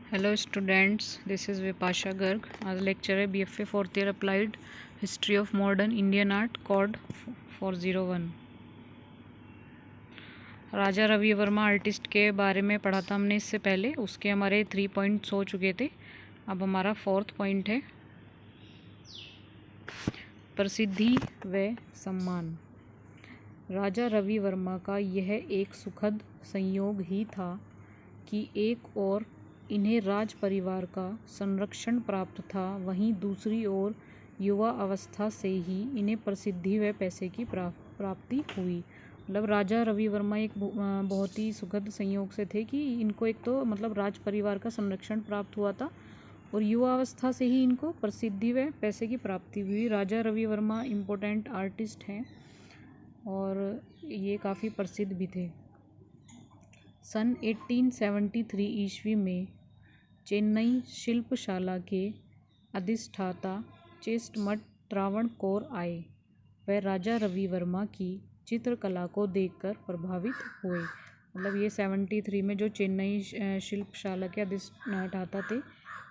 Hello students, this is Vipasha Garg. आज lecture है BFA 4th year applied history of modern Indian art code 401। Raja Ravi Varma artist के बारे में पढ़ा था हमने इससे पहले। उसके हमारे 3 पॉइंट्स हो चुके थे। अब हमारा 4th पॉइंट है प्रसिद्धि व सम्मान। राजा रवि वर्मा का यह एक सुखद संयोग ही था कि एक और इन्हें राज परिवार का संरक्षण प्राप्त था, वहीं दूसरी ओर युवा अवस्था से ही इन्हें प्रसिद्धि व पैसे की प्राप्ति हुई। मतलब राजा रवि वर्मा एक बहुत ही सुखद संयोग से थे कि इनको एक तो मतलब राज परिवार का संरक्षण प्राप्त हुआ था और युवा अवस्था से ही इनको प्रसिद्धि व पैसे की प्राप्ति हुई। राजा रवि वर्मा इम्पोर्टेंट आर्टिस्ट हैं और ये काफ़ी प्रसिद्ध भी थे। सन 1873 ईस्वी में चेन्नई शिल्पशाला के अधिष्ठाता चेस्टमट त्रावणकोर आए। वह राजा रवि वर्मा की चित्रकला को देखकर प्रभावित हुए। मतलब ये 73 में जो चेन्नई शिल्पशाला के अधिष्ठाता थे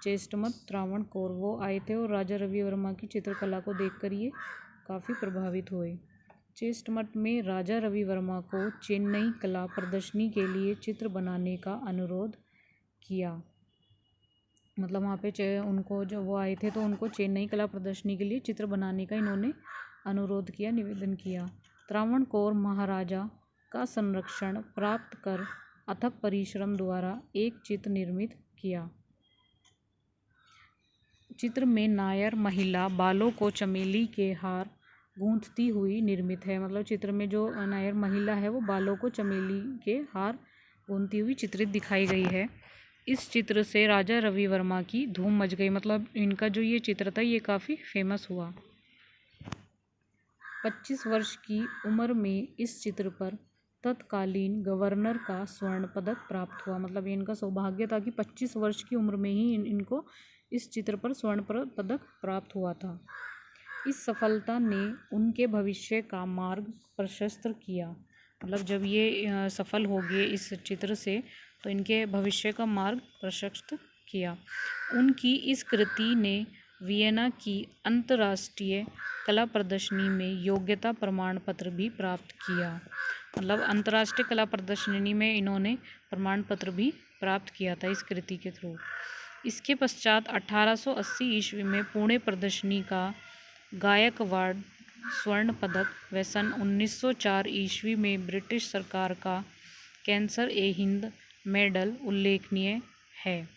चेस्टमट त्रावणकोर, वो आए थे और राजा रवि वर्मा की चित्रकला को देखकर ये काफ़ी प्रभावित हुए। चेस्टमट में राजा रवि वर्मा को चेन्नई कला प्रदर्शनी के लिए चित्र बनाने का अनुरोध किया। मतलब वहाँ पे उनको जो वो आए थे तो उनको चेन्नई कला प्रदर्शनी के लिए चित्र बनाने का इन्होंने अनुरोध किया, निवेदन किया। त्रावणकोर महाराजा का संरक्षण प्राप्त कर अथक परिश्रम द्वारा एक चित्र निर्मित किया। चित्र में नायर महिला बालों को चमेली के हार गूंथती हुई निर्मित है। मतलब चित्र में जो नायर महिला है वो बालों को चमेली के हार गूंथती हुई चित्रित दिखाई गई है। इस चित्र से राजा रवि वर्मा की धूम मच गई। मतलब इनका जो ये चित्र था ये काफ़ी फेमस हुआ। 25 वर्ष की उम्र में इस चित्र पर तत्कालीन गवर्नर का स्वर्ण पदक प्राप्त हुआ। मतलब इनका सौभाग्य था कि 25 वर्ष की उम्र में ही इनको इस चित्र पर स्वर्ण पदक प्राप्त हुआ था। इस सफलता ने उनके भविष्य का मार्ग प्रशस्त किया। मतलब जब ये सफल हो गए इस चित्र से तो इनके भविष्य का मार्ग प्रशस्त किया। उनकी इस कृति ने वियना की अंतर्राष्ट्रीय कला प्रदर्शनी में योग्यता प्रमाण पत्र भी प्राप्त किया। मतलब अंतर्राष्ट्रीय कला प्रदर्शनी में इन्होंने प्रमाण पत्र भी प्राप्त किया था इस कृति के थ्रू। इसके पश्चात 1880 ईस्वी में पुणे प्रदर्शनी का गायकवाड़ स्वर्ण पदक व सन 1904 ईस्वी में ब्रिटिश सरकार का कैंसर ए हिंद मेडल उल्लेखनीय है।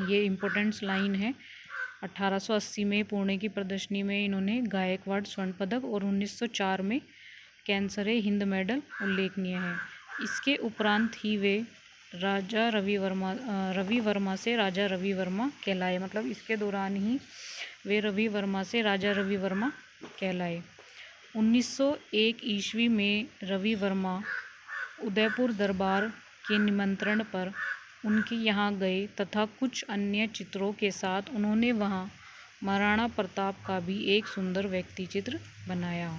ये इम्पोर्टेंट लाइन है। 1880 में पुणे की प्रदर्शनी में इन्होंने गायकवाड़ स्वर्ण पदक और 1904 में कैंसर ए हिंद मेडल उल्लेखनीय है। इसके उपरांत ही वे रवि वर्मा से राजा रवि वर्मा कहलाए। मतलब इसके दौरान ही वे रवि वर्मा से राजा रवि वर्मा कहलाए। 1901 ईस्वी में रवि वर्मा उदयपुर दरबार के निमंत्रण पर उनके यहाँ गए तथा कुछ अन्य चित्रों के साथ उन्होंने वहाँ महाराणा प्रताप का भी एक सुंदर व्यक्ति चित्र बनाया।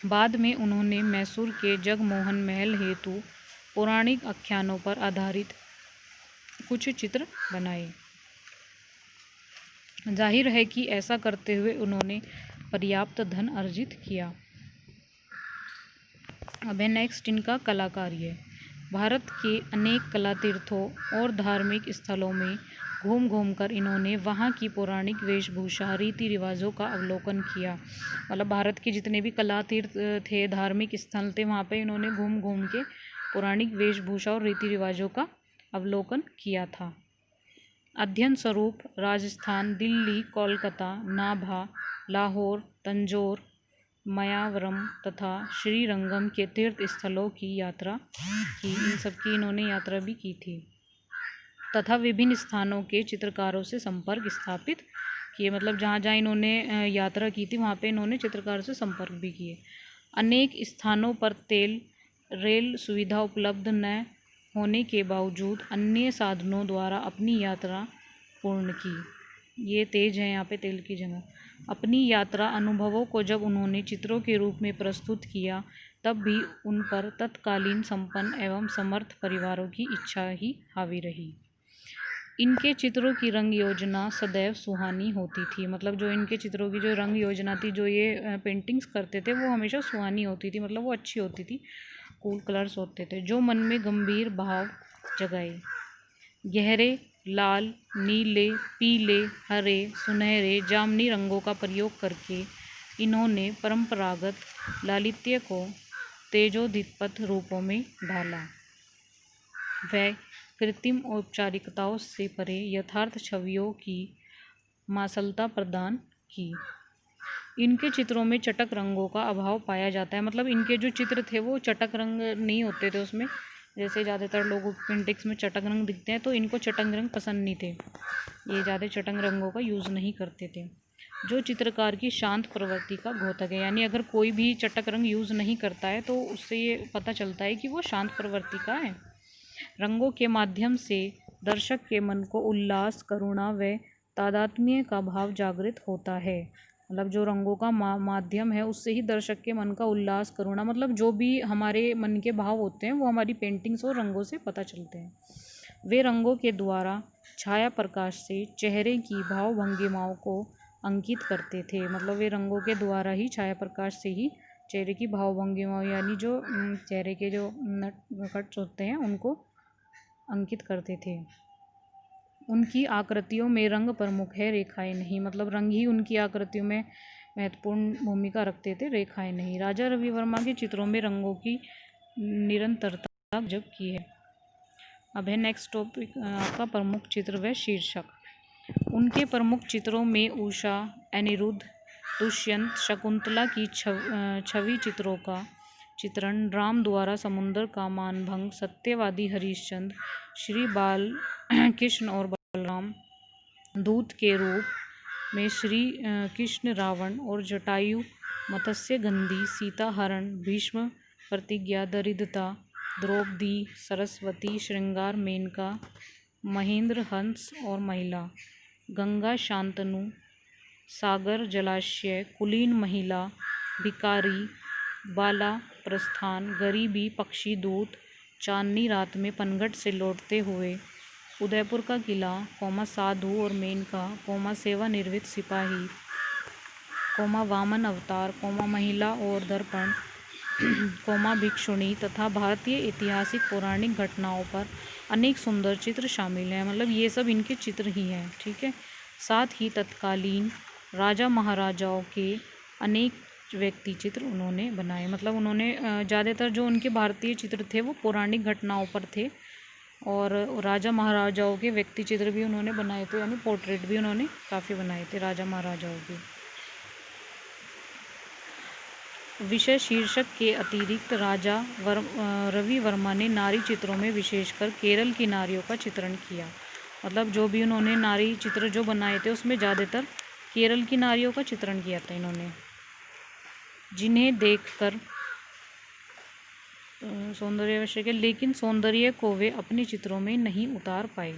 बाद में उन्होंने मैसूर के जगमोहन महल हेतु पौराणिक आख्यानों पर आधारित कुछ चित्र बनाए। जाहिर है कि ऐसा करते हुए उन्होंने पर्याप्त धन अर्जित किया। अब है नेक्स्ट इनका कला कार्य। भारत के अनेक कला तीर्थों और धार्मिक स्थलों में घूम घूम कर इन्होंने वहाँ की पौराणिक वेशभूषा रीति रिवाजों का अवलोकन किया। मतलब भारत के जितने भी कला तीर्थ थे, धार्मिक स्थल थे, वहाँ पे इन्होंने घूम घूम के पौराणिक वेशभूषा और रीति रिवाजों का अवलोकन किया था। अध्ययन स्वरूप राजस्थान, दिल्ली, कोलकाता, नाभा, लाहौर, तंजौर, मायावरम तथा श्रीरंगम के तीर्थ स्थलों की यात्रा की। इन सब की इन्होंने यात्रा भी की थी तथा विभिन्न स्थानों के चित्रकारों से संपर्क स्थापित किए। मतलब जहाँ जहाँ इन्होंने यात्रा की थी वहाँ पे इन्होंने चित्रकारों से संपर्क भी किए। अनेक स्थानों पर रेल सुविधा उपलब्ध न होने के बावजूद अन्य साधनों द्वारा अपनी यात्रा पूर्ण की। ये तेज है यहाँ पे तेल की जगह। अपनी यात्रा अनुभवों को जब उन्होंने चित्रों के रूप में प्रस्तुत किया तब भी उन पर तत्कालीन संपन्न एवं समर्थ परिवारों की इच्छा ही हावी रही। इनके चित्रों की रंग योजना सदैव सुहानी होती थी। मतलब जो इनके चित्रों की जो रंग योजना थी, जो ये पेंटिंग्स करते थे, वो हमेशा सुहानी होती थी, मतलब वो अच्छी होती थी, कूल कलर्स होते थे जो मन में गंभीर भाव जगाए। गहरे लाल, नीले, पीले, हरे, सुनहरे, जामुनी रंगों का प्रयोग करके इन्होंने परंपरागत लालित्य को तेजोदीप्त रूपों में ढाला। वह कृत्रिम औपचारिकताओं से परे यथार्थ छवियों की मासलता प्रदान की। इनके चित्रों में चटक रंगों का अभाव पाया जाता है। मतलब इनके जो चित्र थे वो चटक रंग नहीं होते थे उसमें, जैसे ज़्यादातर लोगों पेंटिंग्स में चटक रंग दिखते हैं, तो इनको चटक रंग पसंद नहीं थे, ये ज़्यादा चटक रंगों का यूज़ नहीं करते थे, जो चित्रकार की शांत प्रवृत्ति का द्योतक है। यानी अगर कोई भी चटक रंग यूज़ नहीं करता है तो उससे ये पता चलता है कि वो शांत प्रवृत्ति का है। रंगों के माध्यम से दर्शक के मन को उल्लास, करुणा व तादात्म्य का भाव जागृत होता है। मतलब जो रंगों का माध्यम है उससे ही दर्शक के मन का उल्लास, करुणा, मतलब जो भी हमारे मन के भाव होते हैं वो हमारी पेंटिंग्स और रंगों से पता चलते हैं। वे रंगों के द्वारा छाया प्रकाश से चेहरे की भाव भंगिमाओं को अंकित करते थे। मतलब वे रंगों के द्वारा ही, छाया प्रकाश से ही चेहरे की भाव भंगिमाओं यानी जो चेहरे के जो कट्स होते हैं उनको अंकित करते थे। उनकी आकृतियों में रंग प्रमुख है, रेखाएं नहीं। मतलब रंग ही उनकी आकृतियों में महत्वपूर्ण भूमिका रखते थे, रेखाएं नहीं। राजा रवि वर्मा के चित्रों में रंगों की निरंतरता गजब की है। अब है नेक्स्ट टॉपिक आपका प्रमुख चित्र व शीर्षक। उनके प्रमुख चित्रों में उषा, अनिरुद्ध, दुष्यंत, शकुंतला की छवि चित्रों का चित्रण, राम द्वारा समुद्र का मानभंग, सत्यवादी हरिश्चंद्र, श्री बाल कृष्ण और बलराम, दूत के रूप में श्री कृष्ण, रावण और जटायु, मत्स्यगंधी, सीता हरण, भीष्म प्रतिज्ञा, दरिद्रता, द्रौपदी, सरस्वती, श्रृंगार, मेनका, महेंद्र, हंस और महिला, गंगा, शांतनु, सागर, जलाशय, कुलीन महिला, भिकारी, बाला, प्रस्थान, गरीबी, पक्षी दूत, चांदनी रात में पनघट से लौटते हुए, उदयपुर का किला, साधु और मेनका, सेवानिवृत्त सिपाही, वामन अवतार, महिला और दर्पण, भिक्षुणी तथा भारतीय ऐतिहासिक पौराणिक घटनाओं पर अनेक सुंदर चित्र शामिल हैं। मतलब ये सब इनके चित्र ही हैं, ठीक है। साथ ही तत्कालीन राजा महाराजाओं के अनेक व्यक्ति चित्र उन्होंने बनाए। मतलब उन्होंने ज़्यादातर जो उनके भारतीय चित्र थे वो पौराणिक घटनाओं पर थे, और राजा महाराजाओं के व्यक्ति चित्र भी उन्होंने बनाए थे, यानी पोर्ट्रेट भी उन्होंने काफ़ी बनाए थे राजा महाराजाओं के। विषय शीर्षक के अतिरिक्त राजा रवि वर्मा ने नारी चित्रों में विशेषकर केरल की नारियों का चित्रण किया। मतलब जो भी उन्होंने नारी चित्र जो बनाए थे उसमें ज़्यादातर केरल की नारियों का चित्रण किया था इन्होंने, जिन्हें देखकर सौंदर्य आवश्यक है, लेकिन सौंदर्य को वे अपने चित्रों में नहीं उतार पाए।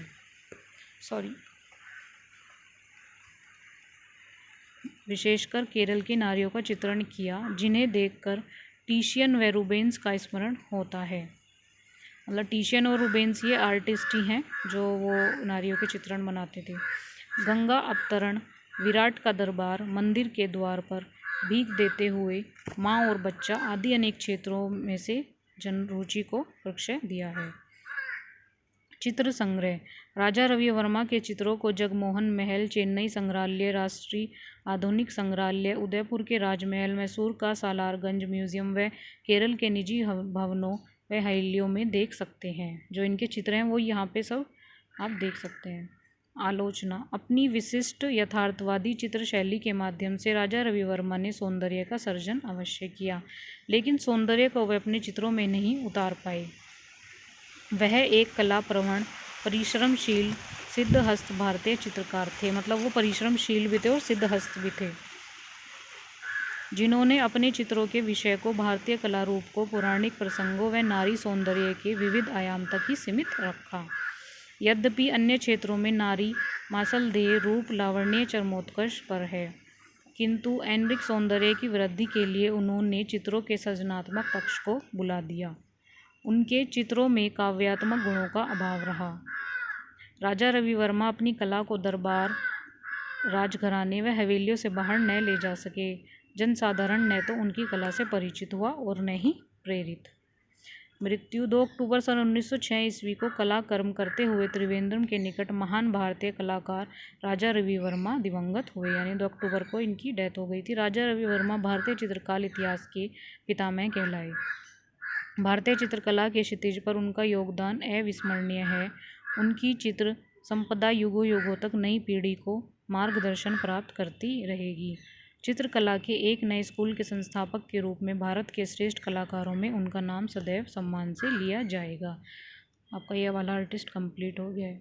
विशेषकर केरल की नारियों का चित्रण किया, जिन्हें देखकर टिशियन व रूबेंस का स्मरण होता है। मतलब टिशियन और रूबेंस ये आर्टिस्ट ही हैं जो वो नारियों के चित्रण बनाते थे। गंगा अवतरण, विराट का दरबार, मंदिर के द्वार पर भीख देते हुए माँ और बच्चा आदि अनेक क्षेत्रों में से जनरुचि को परिचय दिया है। चित्र संग्रह। राजा रवि वर्मा के चित्रों को जगमोहन महल, चेन्नई संग्रहालय, राष्ट्रीय आधुनिक संग्रहालय, उदयपुर के राजमहल, मैसूर का सालारगंज म्यूजियम व केरल के निजी भवनों व हवेलियों में देख सकते हैं। जो इनके चित्र हैं वो यहाँ पे सब आप देख सकते हैं। आलोचना। अपनी विशिष्ट यथार्थवादी चित्र शैली के माध्यम से राजा रवि वर्मा ने सौंदर्य का सर्जन अवश्य किया, लेकिन सौंदर्य को वे अपने चित्रों में नहीं उतार पाए। वह एक कला प्रवण, परिश्रमशील, सिद्धहस्त भारतीय चित्रकार थे। मतलब वो परिश्रमशील भी थे और सिद्धहस्त भी थे, जिन्होंने अपने चित्रों के विषय को, भारतीय कला रूप को पौराणिक प्रसंगों व नारी सौंदर्य के विविध आयाम तक ही सीमित रखा। यद्यपि अन्य क्षेत्रों में नारी मासलदेह, रूप, लावण्य चरमोत्कर्ष पर है, किंतु एनरिक सौंदर्य की वृद्धि के लिए उन्होंने चित्रों के सृजनात्मक पक्ष को बुला दिया। उनके चित्रों में काव्यात्मक गुणों का अभाव रहा। राजा रवि वर्मा अपनी कला को दरबार, राजघराने व हवेलियों से बाहर न ले जा सके। जनसाधारण न तो उनकी कला से परिचित हुआ और न ही प्रेरित। मृत्यु 2 अक्टूबर सन 1906 ईस्वी को कला कर्म करते हुए त्रिवेंद्रम के निकट महान भारतीय कलाकार राजा रवि वर्मा दिवंगत हुए, यानी 2 अक्टूबर को इनकी डेथ हो गई थी। राजा रवि वर्मा भारतीय चित्रकला इतिहास के पितामह कहलाए। भारतीय चित्रकला के क्षितिज पर उनका योगदान अविस्मरणीय है। उनकी चित्र संपदा युगों युगों तक नई पीढ़ी को मार्गदर्शन प्राप्त करती रहेगी। चित्रकला के एक नए स्कूल के संस्थापक के रूप में भारत के श्रेष्ठ कलाकारों में उनका नाम सदैव सम्मान से लिया जाएगा। आपका यह वाला आर्टिस्ट कंप्लीट हो गया है।